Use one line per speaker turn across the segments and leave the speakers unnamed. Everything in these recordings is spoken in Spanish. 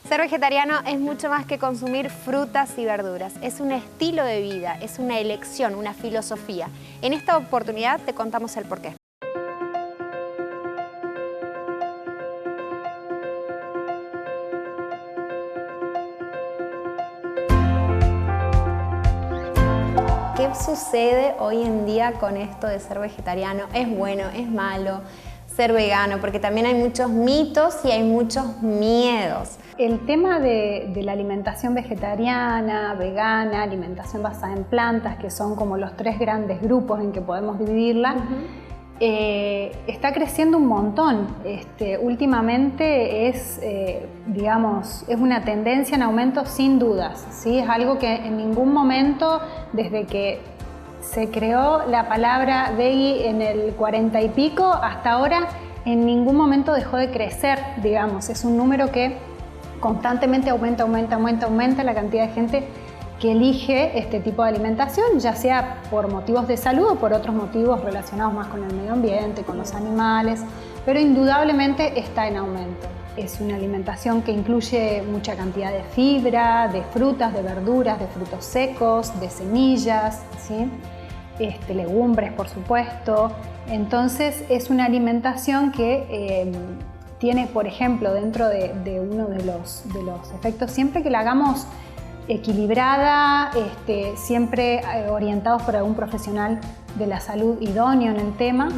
Ser vegetariano es mucho más que consumir frutas y verduras. Es un estilo de vida, es una elección, una filosofía. En esta oportunidad te contamos el porqué. ¿Qué sucede hoy en día con esto de ser vegetariano? ¿Es bueno? ¿Es malo? Ser vegano, porque también hay muchos mitos y hay muchos miedos.
El tema de la alimentación vegetariana, vegana, alimentación basada en plantas, que son como los tres grandes grupos en que podemos dividirla, está creciendo un montón. Últimamente es, digamos, es una tendencia en aumento sin dudas, ¿sí? Es algo que en ningún momento, desde que se creó la palabra veggie en el 40 y pico, hasta ahora en ningún momento dejó de crecer, digamos. Es un número que constantemente aumenta la cantidad de gente que elige este tipo de alimentación, ya sea por motivos de salud o por otros motivos relacionados más con el medio ambiente, con los animales, pero indudablemente está en aumento. Es una alimentación que incluye mucha cantidad de fibra, de frutas, de verduras, de frutos secos, de semillas, ¿sí? Legumbres, por supuesto. Entonces es una alimentación que tiene, por ejemplo, dentro de uno de los efectos, siempre que la hagamos equilibrada, siempre orientados por algún profesional de la salud idóneo en el tema,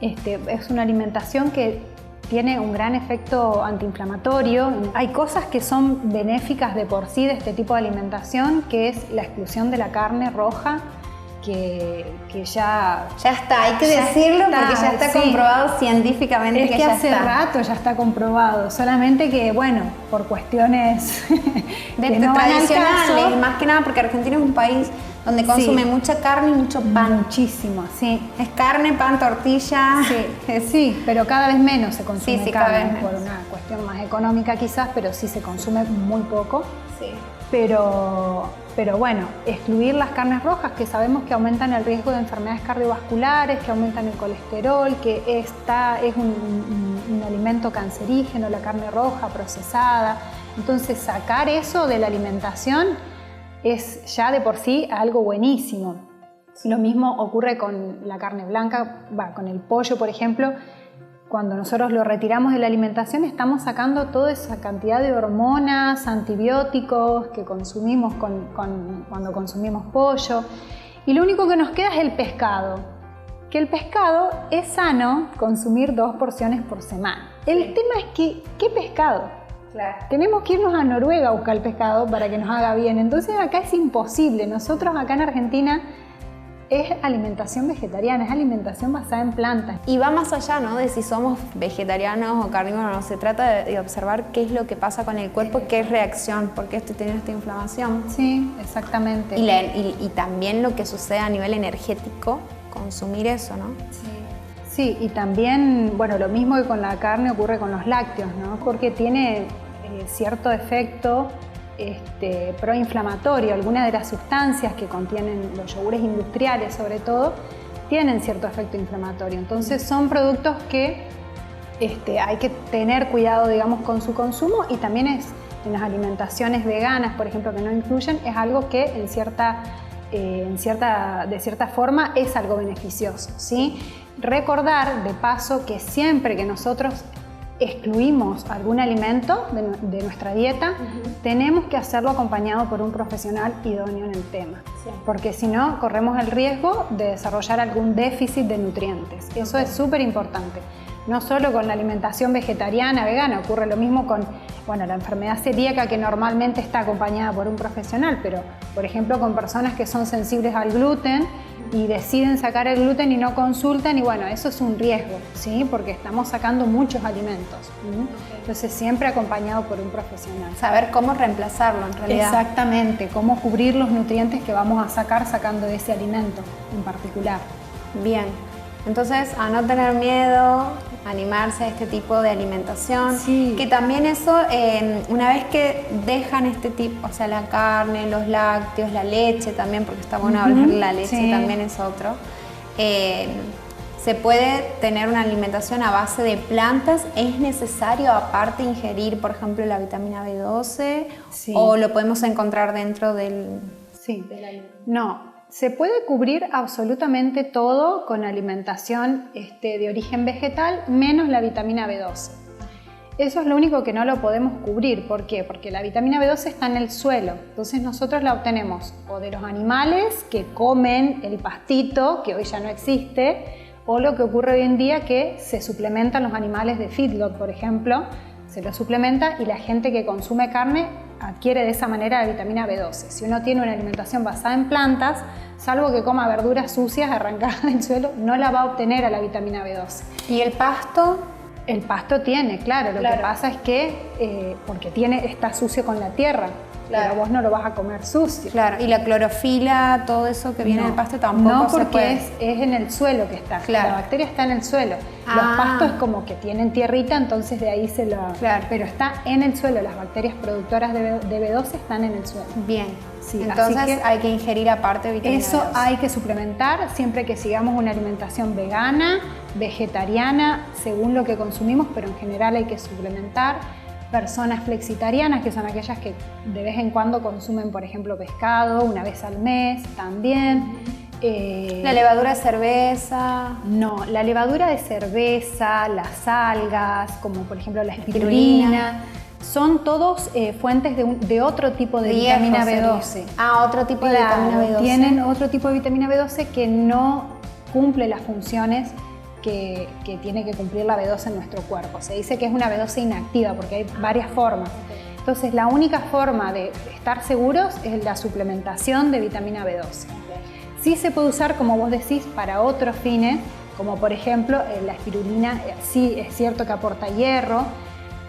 es una alimentación que tiene un gran efecto antiinflamatorio. Hay cosas que son benéficas de por sí de este tipo de alimentación, que es la exclusión de la carne roja, que ya
está, hay que decirlo porque ya está comprobado científicamente
que ya hace rato ya está comprobado, solamente que, bueno, por cuestiones
tradicionales, más que nada porque Argentina es un país donde consume mucha carne y mucho pan.
Muchísimo, sí.
Es carne, pan, tortilla.
Sí, pero cada vez menos se consume
cada
carne,
vez menos.
Por una cuestión más económica quizás, pero sí se consume muy poco.
Sí.
Pero bueno, excluir las carnes rojas, que sabemos que aumentan el riesgo de enfermedades cardiovasculares, que aumentan el colesterol, que es un alimento cancerígeno, la carne roja procesada. Entonces sacar eso de la alimentación es ya de por sí algo buenísimo. Lo mismo ocurre con la carne blanca, con el pollo, por ejemplo. Cuando nosotros lo retiramos de la alimentación, estamos sacando toda esa cantidad de hormonas, antibióticos que consumimos cuando consumimos pollo. Y lo único que nos queda es el pescado. Que el pescado es sano consumir 2 porciones por semana. El tema es que, ¿qué pescado?
Claro.
Tenemos que irnos a Noruega a buscar el pescado para que nos haga bien. Entonces acá es imposible. Nosotros acá en Argentina es alimentación vegetariana, es alimentación basada en plantas.
Y va más allá, ¿no?, de si somos vegetarianos o carnívoros. No, se trata de observar qué es lo que pasa con el cuerpo, qué reacción, por qué esto tiene esta inflamación.
Sí, exactamente.
Y también lo que sucede a nivel energético, consumir eso, ¿no?
Sí, y también, bueno, lo mismo que con la carne ocurre con los lácteos, ¿no? Porque tiene cierto efecto proinflamatorio. Algunas de las sustancias que contienen los yogures industriales, sobre todo, tienen cierto efecto inflamatorio. Entonces son productos que hay que tener cuidado, digamos, con su consumo, y también en las alimentaciones veganas, por ejemplo, que no incluyen, es algo que de cierta forma es algo beneficioso, ¿sí? Recordar, de paso, que siempre que nosotros excluimos algún alimento de nuestra dieta, tenemos que hacerlo acompañado por un profesional idóneo en el tema, porque si no, corremos el riesgo de desarrollar algún déficit de nutrientes. Eso es súper importante. No solo con la alimentación vegetariana, vegana, ocurre lo mismo con la enfermedad celíaca, que normalmente está acompañada por un profesional, pero por ejemplo con personas que son sensibles al gluten y deciden sacar el gluten y no consultan, y bueno, eso es un riesgo, ¿sí? Porque estamos sacando muchos alimentos. Entonces siempre acompañado por un profesional.
Saber cómo reemplazarlo en realidad.
Exactamente, cómo cubrir los nutrientes que vamos a sacar sacando de ese alimento en particular.
Bien, entonces a no tener miedo, animarse a este tipo de alimentación, que también eso, una vez que dejan este tipo, o sea, la carne, los lácteos, la leche también, porque está bueno hablar de la leche, también es otro, ¿Se puede tener una alimentación a base de plantas? ¿Es necesario aparte ingerir, por ejemplo, la vitamina B12?
Sí.
¿O lo podemos encontrar dentro del...?
Sí, no. Se puede cubrir absolutamente todo con alimentación de origen vegetal, menos la vitamina B12. Eso es lo único que no lo podemos cubrir. ¿Por qué? Porque la vitamina B12 está en el suelo. Entonces nosotros la obtenemos o de los animales que comen el pastito, que hoy ya no existe, o lo que ocurre hoy en día que se suplementan los animales de feedlot, por ejemplo, se los suplementa y la gente que consume carne adquiere de esa manera la vitamina B12. Si uno tiene una alimentación basada en plantas, salvo que coma verduras sucias arrancadas del suelo, no la va a obtener a la vitamina B12.
¿Y el pasto?
El pasto tiene, claro. Lo que pasa es que porque está sucio con la tierra. Claro. Pero vos no lo vas a comer sucio.
Claro, y la clorofila, todo eso que viene del pasto tampoco
no, porque
se puede.
es en el suelo que está.
Claro.
La bacteria está en el suelo. Los pastos como que tienen tierrita, entonces de ahí se lo...
Claro.
Pero está en el suelo. Las bacterias productoras de B12 están en el suelo.
Bien.
Sí,
entonces hay que ingerir aparte vitamina
eso
B12.
Hay que suplementar siempre que sigamos una alimentación vegana, vegetariana, según lo que consumimos, pero en general hay que suplementar. Personas flexitarianas, que son aquellas que de vez en cuando consumen, por ejemplo, pescado, una vez al mes también.
¿La levadura de cerveza?
No, la levadura de cerveza, las algas, como por ejemplo la espirulina, son todos fuentes de otro tipo de vitamina B12.
Otro tipo de vitamina B12.
Tienen otro tipo de vitamina B12 que no cumple las funciones que tiene que cumplir la B12 en nuestro cuerpo. Se dice que es una B12 inactiva porque hay varias formas. Entonces, la única forma de estar seguros es la suplementación de vitamina B12. Sí se puede usar, como vos decís, para otros fines, como por ejemplo la espirulina, sí es cierto que aporta hierro,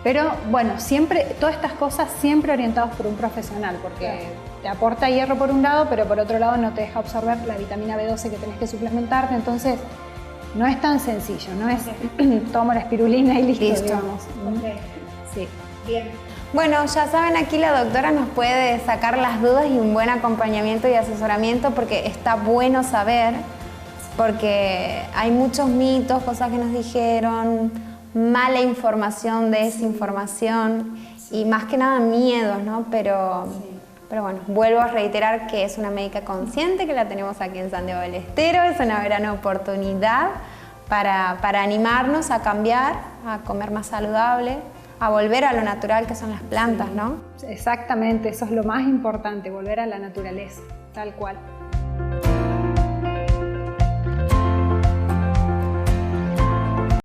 pero bueno, siempre, todas estas cosas siempre orientadas por un profesional, porque te aporta hierro por un lado, pero por otro lado no te deja absorber la vitamina B12 que tenés que suplementarte, entonces no es tan sencillo, no es tomo la espirulina y listo. Digamos. Sí.
Bien. Bueno, ya saben, aquí la doctora nos puede sacar las dudas y un buen acompañamiento y asesoramiento porque está bueno saber, porque hay muchos mitos, cosas que nos dijeron, mala información, desinformación y más que nada miedos, ¿no? Pero bueno, vuelvo a reiterar que es una médica consciente, que la tenemos aquí en Santiago del Estero, es una gran oportunidad para animarnos a cambiar, a comer más saludable, a volver a lo natural que son las plantas, ¿no?
Exactamente, eso es lo más importante, volver a la naturaleza, tal cual.